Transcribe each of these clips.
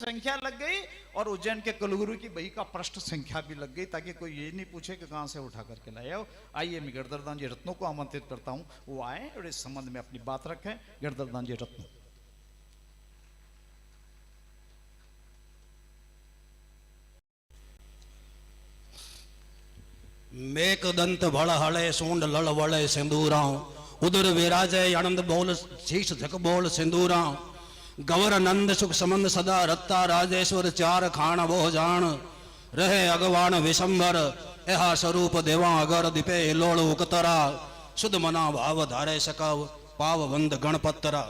संख्या लग गई और उज्जैन के कुलगुरु की बही का पृष्ठ संख्या भी लग गई, ताकि कोई ये नहीं पूछे कि कहां से उठा करके लाए हो। आइए मैं गिरधरदान जी रत्नों को आमंत्रित करता हूं, वो आए और इस संबंध में अपनी बात रखें। गिरधरदान जी रत्नों। मेक दंत भड़ हले सूंड लड़ वड़े सिंदूरा, उदर विराजय आनंद बोल शीश झक बोल सिंदूरा, गवर नंद सुख समंद सदा रत्ता राजेश्वर चार खान वो जान, रहे अगवान विशंबर यहा स्वरूप देवा अगर दिपे लोड़ उकतरा, शुद्ध मना भाव धारे सकव पाव वंद गणपतरा।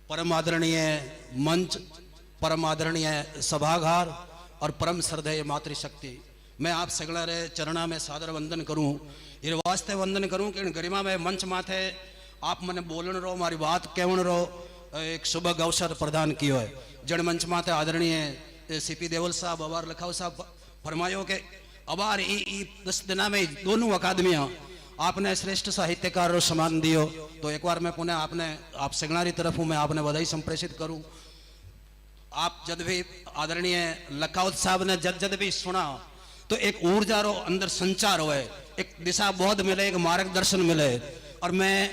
परम आदरणीय मंच, परम आदरणीय सभागार और परम श्रद्धेय मातृशक्ति, मैं आप सगला रे चरणा में सादर वंदन करूं। ये वास्ते वंदन करूं कि गरिमा में मंच माथे आप मने बोलन रो, मारी बात कहन रो एक शुभ अवसर प्रदान कियो है। जन मंच माथे आदरणीय सीपी देवल साहब अबार लखाव साहब फरमायो के अबार ई 10 दिना में दोनों अकादमियां आपने श्रेष्ठ साहित्यकार रो सम्मान दियो, तो एक बार मैं पुनः आपने आप सगनारी तरफ हूं, मैं आपने बधाई संप्रेषित करूं। आप जब भी आदरणीय लखावत साहब ने जब भी सुना तो एक ऊर्जा रो अंदर संचार होए, एक दिशा बोध मिले, एक मार्गदर्शन मिले, और मैं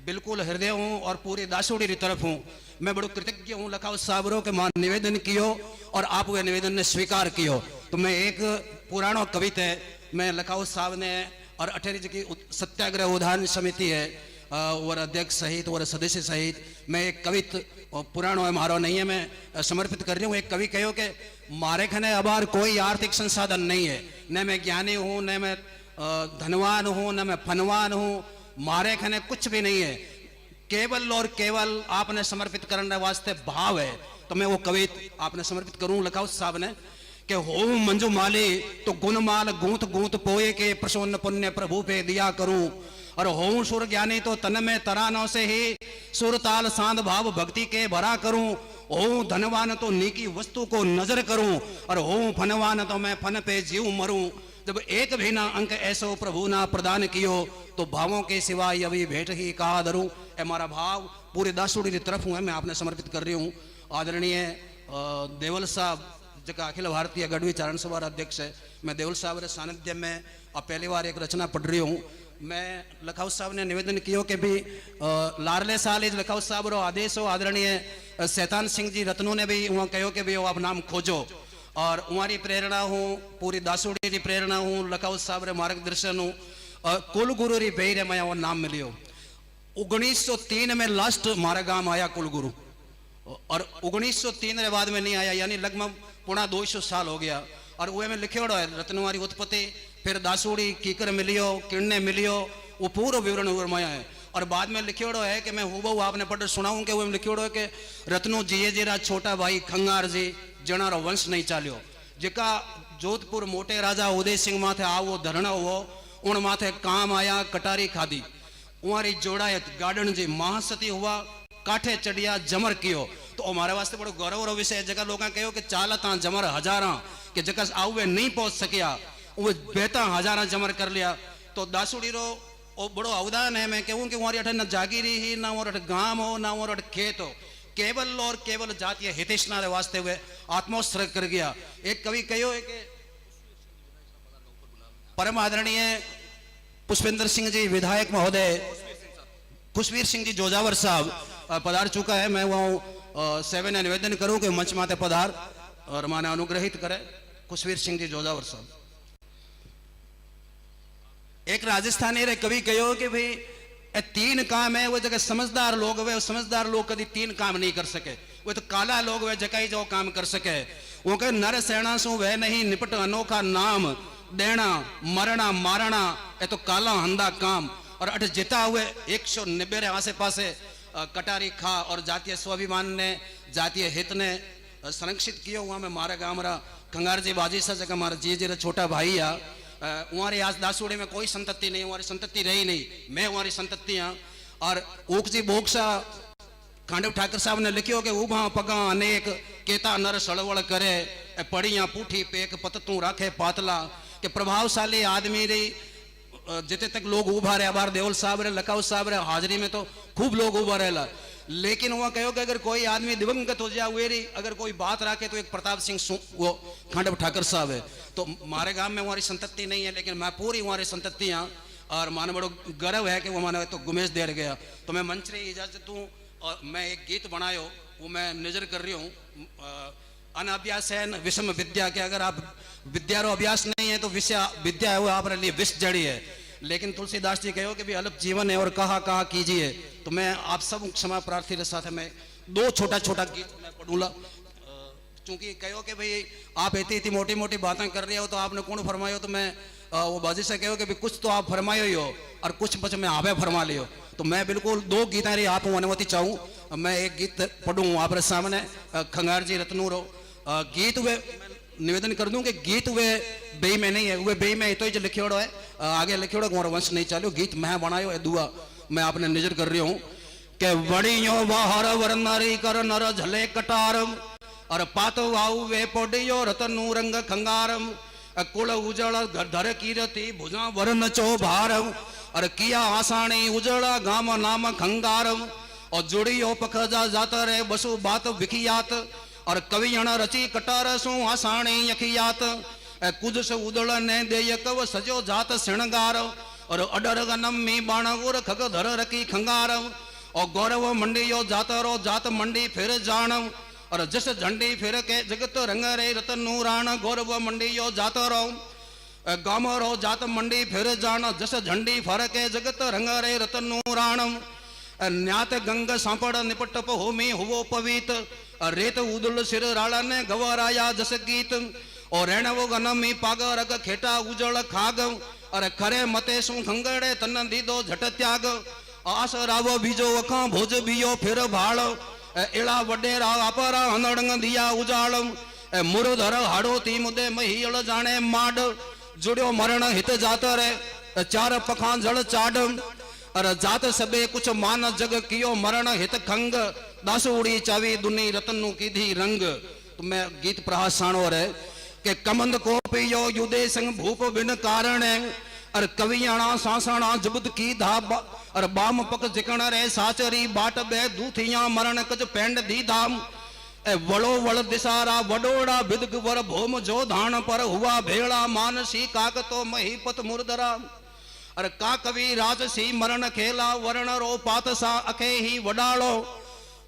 बिल्कुल हृदय हूँ और पूरी दासोड़ी की तरफ हूँ। मैं बड़ो कृतज्ञ हूँ लखावत साहब रो के मान निवेदन कियो और आप वे निवेदन ने स्वीकार कियो। तो मैं एक पुरानो कविता है, मैं लखावत साहब ने और अठेरी जी की सत्याग्रह उद्यान समिति है और अध्यक्ष सहित और सदस्य सहित मैं एक कवित पुरानो है मारो नहीं है, मैं समर्पित कर रही हूँ। एक कवि कहो कि मारे खने अबार कोई आर्थिक संसाधन नहीं है, न मैं ज्ञानी हूँ, न मैं धनवान हूँ, न मैं फनवान हूँ, मारे खने कुछ भी नहीं है, केवल और केवल आपने समर्पित करने वास्ते भाव है। तो मैं वो कवित आपने समर्पित करूँ लखावत साहब ने कि हो मंजू माली तो गुणमाल गूंथ गूंथ पोए के प्रसन्न पुण्य प्रभु पे दिया करूं, और हो सुर ज्ञानी तो तन में तरानों से ही सुर ताल सांद भाव भक्ति के भरा करूं, हो धनवान तो नीकी वस्तु को नजर करूं, और हो फनवान तो मैं फन पे जीव मरूं। जब एक भी ना अंक ऐसो प्रभु ना प्रदान कियो, तो भावों के सिवाय अभी भेंट ही कहा धरूं। हमारा भाव पूरे दासोड़ी की तरफ हूँ, मैं आपने समर्पित कर रही हूँ। आदरणीय देवल साहब जगह अखिल भारतीय गढ़वी चारण सभा अध्यक्ष है, मैं देवल साहब के सानिध्य में अब पहली बार एक रचना पढ़ रही हूँ। मैं लखावत साहब ने निवेदन किया कि भी लारले साल इज लखावत साहब रो आदेश हो। आदरणीय शैतान सिंह जी रत्नों ने भी वहाँ कहो कि भी आप नाम खोजो, और वहारी प्रेरणा हूँ, पूरी दासोड़ी की प्रेरणा हूँ, लखावत साहब रे मार्गदर्शन हूँ, कुलगुरु री बेई रे मैं वो नाम मिलियो। 1903 में लास्ट मारा गांव आया कुलगुरु, और 1903 के बाद में नहीं आया, यानी लगभग पुणा 200 साल हो गया। और वह में लिखियोड़ो है रत्नवारी उत्पत्ति, फिर दासोड़ी कीकर मिलियो, किरने मिलियो, वो पूरा विवरण वर्माया है। और बाद में लिखियोड़ो है कि मैं हूबहू आपने पढ़ सुनाऊं कि वो में लिखियोड़ो है कि रत्नो जिये जीरा छोटा भाई खंगार जी जनारो वंश नहीं चालियो, जिका जोधपुर मोटे राजा उदय सिंह माथे आवो धरणा हो, उन माथे काम आया कटारी खादी, उहारी जोड़ायत गार्डन जी महासती हुआ काठे चढ़िया जमर कियो। तो हमारे वास्ते बड़ो गौरव रो विषय है। जगह लोग कहो कि चालता जमर हजारा कि जगह आवे नहीं पहुंच सकिया, वो बेता हजारा जमर कर लिया। तो दासुड़ी रो ओ बड़ो अवदान है। मैं कहूँ कि वहां अठे न जागीरी ही, ना वहां गांव हो, ना वहां खेत हो, केवल और केवल जातीय हितेशना रे वास्ते हुए आत्मोत्सर्ग कर गया। एक कवि कहो है कि परम आदरणीय पुष्पेंद्र सिंह जी विधायक महोदय खुशवीर सिंह जी जोजावर साहब पधार चुका है। मैं वो सेवे ने निवेदन करूं कि मंच माते पधार और माने अनुग्रहित करे खुशवीर सिंह जी जोजावर साहब। एक राजस्थानी रे कवि कहो कि भाई ए 3 काम है, वो जगह समझदार लोग वे समझदार लोग कभी 3 काम नहीं कर सके, वो तो काला लोग वे जगह ही जो काम कर सके। वो कहे नर सेना सु वह नहीं निपट अनोखा नाम, देना मरना मारना ए तो काला हंदा काम। और अठ जिता हुए 190 आसे पासे कटारी खा और जातीय स्वाभिमान ने जातीय हित ने संरक्षित किया। वहाँ में मारा गाँव रा खंगार जी बाजी सा जगह मारा जी जी छोटा भाई आ वहां आज दासोड़ी में कोई संतति नहीं, हमारी संतति रही नहीं, मैं हमारी संतति हाँ। और ऊक जी बोक्सा खांडव ठाकर साहब ने लिखियो कि उभा पगा अनेक केता नर सड़वड़ करे, पड़िया पूठी पेक पततू राखे पातला। के प्रभावशाली आदमी री जिते तक लोग उभा रहे, अबार देवल साहब रे लखावत साहब रे हाजरी में तो खूब लोग उभा रहेला। लेकिन वहाँ कहो कि अगर कोई आदमी दिवंगत हो जाए वेरी अगर कोई बात रखे तो एक प्रताप सिंह वो खंड ठाकर साहब है। तो हमारे गांव में हमारी संतति नहीं है, लेकिन मैं पूरी हमारी संतति हाँ और मानो बड़ो गर्व है कि वो मानो तो गुमेश देर गया। तो मैं मंच रही इजाजत दूँ और मैं एक गीत बनायो वो मैं नजर कर रही हूँ अनाभ्यास है विषम विद्या के। अगर आप विद्या रो अभ्यास नहीं है तो विद्या है वो आप लिए विष जड़ी है। लेकिन तुलसीदास जी कहो कि भी अल्प जीवन है और कहा कहा कीजिए। तो मैं आप सब क्षमा प्रार्थी के साथ में दो छोटा छोटा गीत मैं पढ़ूंगा। चूंकि कहो कि भाई आप इतनी मोटी मोटी बातें कर रहे हो तो आपने कौन फरमायो। तो मैं वो बाजी से कहो कि भी कुछ तो आप फरमायो ही हो और कुछ बच में आवे फरमा लियो। तो मैं बिल्कुल दो गीतें रही आप अनुमति चाहूँ। मैं एक गीत पढ़ूँ आप सामने खंगार जी रत्नूरो गीत वे निवेदन कर दूं कि गीत वे बेई में नहीं है, वे बेई में तो ही जो लिखियोड़ो है आगे लिखियोड़ो हमारा वंश नहीं चालो। गीत मैं बनायो है दुआ मैं आपने नजर कर रही हूँ कि वड़ियो बाहर वर नारी कर नर झले कटारम और पातो वाऊ वे पोडियो रतनु रंग खंगारम कुल उजड़ धर कीरती भुजा वरन चो भारम और किया आसानी उजड़ा गाम नाम खंगारम और जुड़ियो पखजा जाता रे बसु बात विखियात और कवियण रची कटार सु आसाणी यखियात कुछ से उदड़ ने दे कव सजो जात सिणगार और अडर नमी बाणगुर खग धर रखी खंगार और गौरव मंडियो जातरो जात मंडी फिर जान और जस झंडी फिर के जगत रंग रे रतनु राण गौरव मंडियो जातरो गामरो जात मंडी फिर जान जस झंडी फर के जगत रंग रे रतनु राण न्यात गंग सांपड़ निपट होमी हुवो पवित रेत उदुल सिर राला ने गवराया जस गीत और रण वो गनमी पागर खेटा उजड़ खाग और खरे मते सु खंगड़े तन दीदो झट त्याग आस रावो बीजो अखा भोज बियो फिर भाड़ एड़ा वडेरा अपरा हनड़ंग दिया उजाड़ मुरधर हाड़ो ती मुदे महील जाने माड जुड़ियो मरण हित जात रे चार पखा जड़ चाड और जात सबे कुछ मान जग कियो मरण हित खंग दासुड़ी चावी दुनी रतनु कीधी रंग। तो मैं गीत प्रहासाणो रे के कमंद को पियो युदे संग भूप बिन कारण और कवियाणा सासणा जुबद की धाब और बाम पक जिकण रे साचरी बाट बे दूथिया मरण कज पेंड दी धाम वड़ो वड़ दिसारा वडोड़ा बिदग वर भोम जो धान पर हुआ भेड़ा मानसी काक तो महीपत मुर्दरा और का कवि राजसी मरण खेला वर्ण रो पातसा अखे ही वडालो।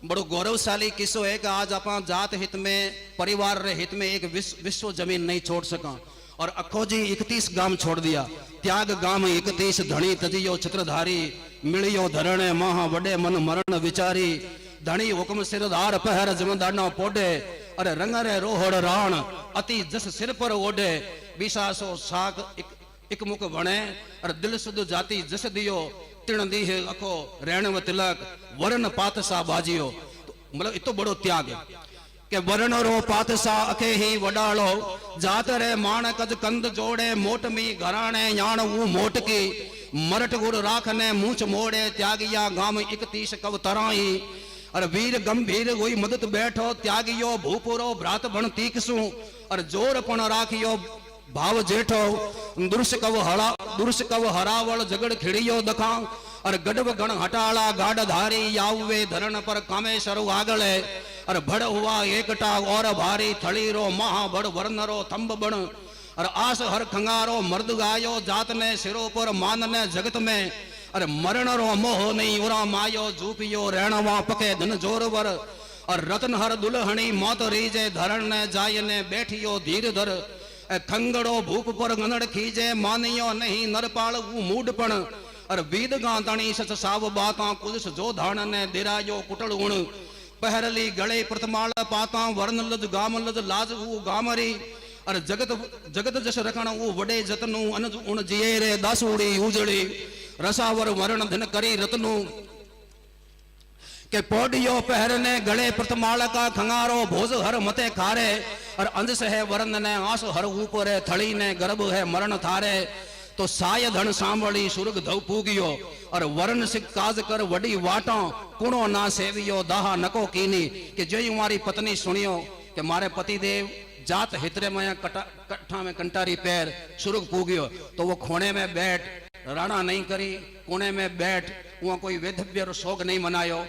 बड़ो गौरवशाली किस्सो है कि आज आप जात हित में परिवार रे हित में एक विश्व जमीन नहीं छोड़ सका और अखो जी 31 गांव छोड़ दिया। त्याग गांव 31 धनी तजियो छत्रधारी मिलियो धरणे महा वडे मन मरण विचारी धनी हुक्म सिरदार पहर जमदाना पोडे अरे रंग रे रोहड़ राण अति जस सिर पर ओडे विशासो साग एक मुख वणे और दिल सुध जाति जस दियो तिण दी है अखो रहण व तिलक वरण पातसा बाजियो। तो मतलब इतो बड़ो त्याग के वरण रो पातसा अखे ही वडालो जात रे मान कज कंद जोड़े मोट मी घराणे याण वो मोट की मरट गुर राखने मूछ मोड़े त्यागिया गाम 31 कव तराई और वीर गंभीर हुई मदद बैठो त्यागियो भूपुरो भ्रात बन तीकसु और जोर पण राखियो भाव जेठो दुर्स कव हरावल जगड़ खिड़ियो दखा और गडव गण हटाला गाढ़ धारी यावे धरण पर कामेश्वर आगले और भड़ हुआ एकटा और भारी थड़ी रो महा बड़ वर्णरो थंब बण और आस हर खंगारो मर्द गायो जात ने सिरो पर मान ने जगत में और मरण रो मोह नहीं उरा मायो जूपियो रहणवा पके धन जोरवर और रतन हर दुल्हनी मौत रीजे धरण ने जाय ने बैठियो धीर धर खंगड़ो भूप पर गनड़ खीजे मानियो नहीं नरपाल मूडपण और वीद गांतणी सच साव बाता कुलस जो धान ने दिरायो कुटल उण पहरली गले प्रतमाल पाता वर्ण लज गाम लज लाज वो गामरी और जगत जस रखण वो वडे जतनु अनज उण जिये रे दासुड़ी उजड़ी रसावर वरण धन करी रतनु के पोडियो पहरने गले प्रतमाल का खंगारो भोज हर मते खारे और अंधस है वरन ने आस हर ऊपर है थड़ी ने गर्भ है मरण थारे तो साय धन सांभली सुरग धव पूगियो और वरण सिक काज कर वडी वाटा कुणो ना सेवियो दाहा नको कीनी कि जो हमारी पत्नी सुनियो कि मारे पति देव जात हितरे में कट्ठा में कंटारी पैर सुरग पूगियो तो वो खोने में बैठ राणा नहीं करी कोने में बैठ वहां कोई वेधव्य शोक नहीं मनायो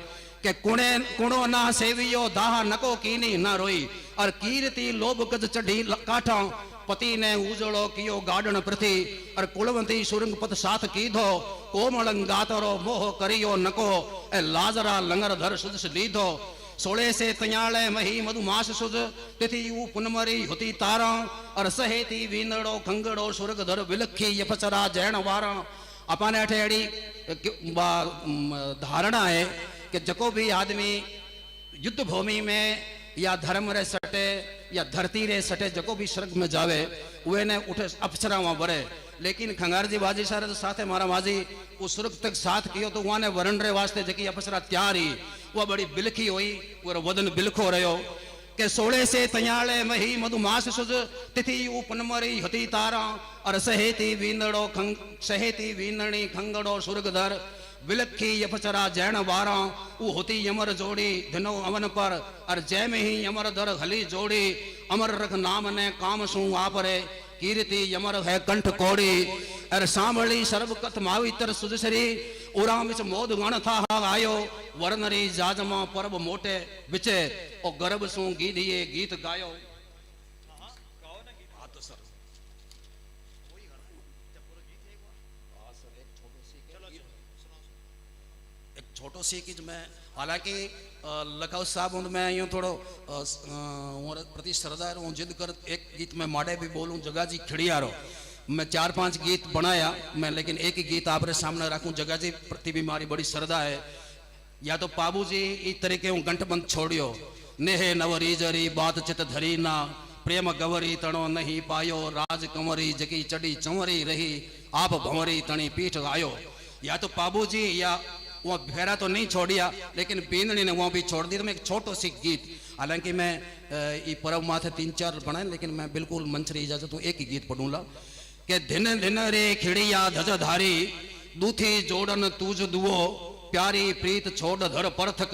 के कुणे कुणो ना सेवियो दाह नको कीनी न रोई और कीर्ति लोभ गज चढ़ी काठा पति ने उजड़ो कियो गार्डन प्रति और कुलवंती सुरंग पत साथ कीधो कोमलंग गातरो मोह करियो नको ए लाजरा लंगर धर सुदस लीधो सोले से तयाले मही मधुमास सुज तिथि ऊ पुनमरी होती तारा और सहेती वींदड़ो खंगड़ो सुरग धर विलखी यफचरा जैन वारा अपाने अठे अड़ी धारणा है कि जको भी आदमी युद्ध भूमि में या धर्म रे सटे या धरती रे सटे जको भी स्वर्ग में जावे वे ने उठे अप्सरा वहां बरे लेकिन खंगार जी बाजी सारे साथ मारा माजी वो स्वर्ग तक साथ कियो तो वहां ने वरण रे वास्ते जकी अप्सरा तैयार ही वो बड़ी बिलखी हुई वो वदन बिलखो रहो के सोले से तयाले मही मधुमास सुज तिथि ऊ पनमरी हती तारा और सहेती वींदड़ो सहेती वींदणी खंगड़ो सुरगधर विलखी यफचरा जैन बारा ऊ होती यमर जोड़ी धनो अवन पर और जय में ही यमर धर हली जोड़ी अमर रख नाम ने काम सू आपरे कीर्ति यमर है कंठ कोड़ी और सांभली सर्व कथ मावितर सुजसरी उराम विच मोद गण था आयो वर्णरी जाजमा परब मोटे विचे ओ गर्भ सू गीधिए गीत गायो छोटो सी कि मैं हालांकि लखाओ साहब हूँ मैं यूँ थोड़ो प्रति श्रद्धा रहूँ जिद कर एक गीत मैं माड़े भी बोलूँ जगा जी खिड़िया रो मैं 4-5 गीत बनाया मैं लेकिन एक ही गीत आपरे सामने रखूँ जगा जी प्रति भी मारी बड़ी श्रद्धा है या तो पाबू जी इस तरीके हूँ घंटबंद छोड़ियो नेहे नवरी जरी बात चित धरी ना प्रेम गवरी तणो नहीं पायो राज कंवरी जगी चढ़ी चंवरी रही आप भंवरी तणी पीठ आयो या तो पाबू जी या वो फेरा तो नहीं छोड़िया लेकिन बींदड़ी ने वो भी छोड़ दी तो मैं एक छोटो सी गीत हालांकि मैं ये पर्व माथे 3-4 बनाए लेकिन मैं बिल्कुल मंच री इजाजत हूँ एक ही गीत पढ़ूंगा के दिन दिन रे खिड़िया धजधारी दूथी जोड़न तूज दुओ प्यारी प्रीत छोड़ धर परथक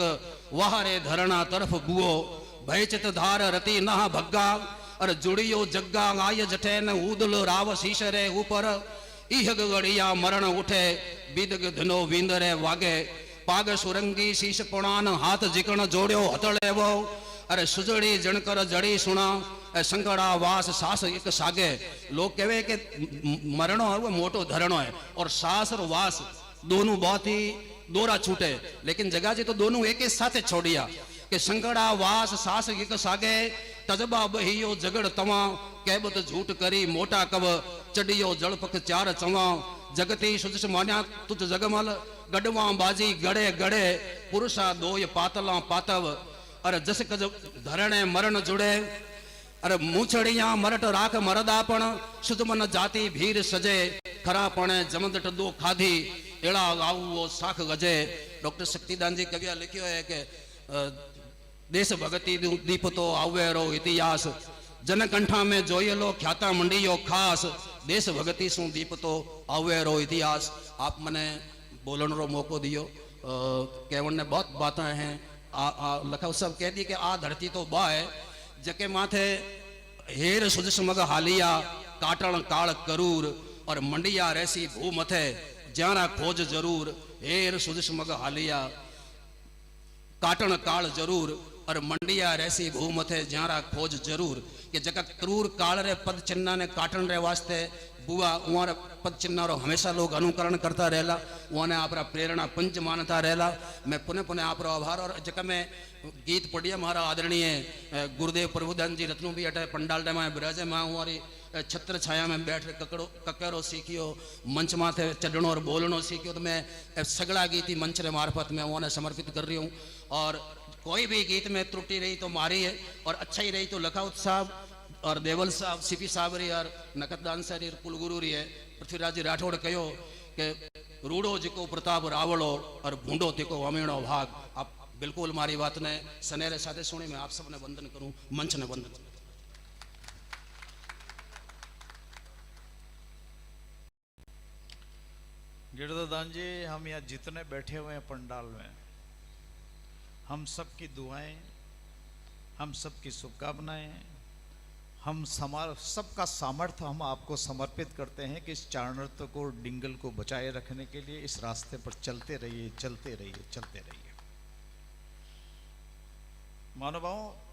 वहारे धरणा तरफ बुओ भयचित धार रति नहा भग्गा और जुड़ियो जग्गा आय जठे न ऊदल राव शीशरे ऊपर इह गड़िया मरण उठे बिदग धनो विंदरे वागे पाग सुरंगी शीश पुणान हाथ जिकण जोड़ो हतड़े वो अरे सुजड़ी जणकर जड़ी सुना संकड़ा वास सास एक सागे लोग कहे कि मरणो है वो मोटो धरणो है और सास और वास दोनों बहुत ही दोरा छूटे लेकिन जगा जी तो दोनों एक ही साथ छोड़िया कि संकड़ा वास सास एक सागे तजबा बहियो जगड़ तवा कहबत झूठ करी मोटा कव चढ़ियो जलपक चार चवा जगती सुजस मान्या तुझ जगमल गडवा बाजी गड़े गड़े पुरुषा दोय पातला पातव अरे जस कज धरणे मरण जुड़े अरे मूछड़िया मरट राख मरदापण सुजमन जाति भीर सजे खरापणे जमदट दो खाधी एड़ा गाऊ वो साख गजे डॉक्टर शक्तिदान जी कविया लिखियो है कि देश भगति दीप तो आवेरो इतिहास जनकंठा में जोयलो ख्याता मंडियो खास देश भगति सु दीप तो आवेरो इतिहास आप मने बोलन रो मौको दियो केवल ने बहुत बातें हैं लखाओ सब कह दी कि आ धरती तो बा है जके माथे हेर सुजस मग हालिया काटण काल करूर और मंडिया रहसी भू मथे जाना खोज जरूर हेर सुजस मग हालिया काटण काल जरूर और मंडिया रहसी भू मथे जारा खोज जरूर कि जगह क्रूर काल रे पद चिन्ह ने काटन रे वास्ते बुआ उहार पद चिन्ह रो हमेशा लोग अनुकरण करता रहला उन्हें आपरा प्रेरणा पंच मानता रहला मैं पुनः पुनः आप आभार और जगह में गीत पढ़िया हमारा आदरणीय गुरुदेव प्रभुदान जी रत्नों भी अटे पंडाल में बिराजे माँ हमारी छत्र छाया में बैठ ककरो सीखियो मंच माथे चढ़नो और बोलनो सीखियो तो मैं सगड़ा गीत ही मंच रे मार्फत में उन्हें समर्पित कर रही हूँ और कोई भी गीत में त्रुटि रही तो मारी है और अच्छा ही रही तो लखाउत साहब और देवल साहब सीपी साहब री और नकतदान सर कुलगुरु री है पृथ्वीराज जी राठौड़ कहो कि रूड़ो जिको प्रताप रावड़ो और भूंडो तिको अमीणो भाग आप बिल्कुल मारी बात ने सनेरे साथे सुनी मैं आप सबने वंदन करूं मंच ने वंदन गिरदादान जी हम यहाँ जितने बैठे हुए हैं पंडाल में हम सबकी दुआएं हम सबकी शुभकामनाएं हम सबका सामर्थ्य हम आपको समर्पित करते हैं कि इस चारणत्व को डिंगल को बचाए रखने के लिए इस रास्ते पर चलते रहिए चलते रहिए चलते रहिए। महानुभावों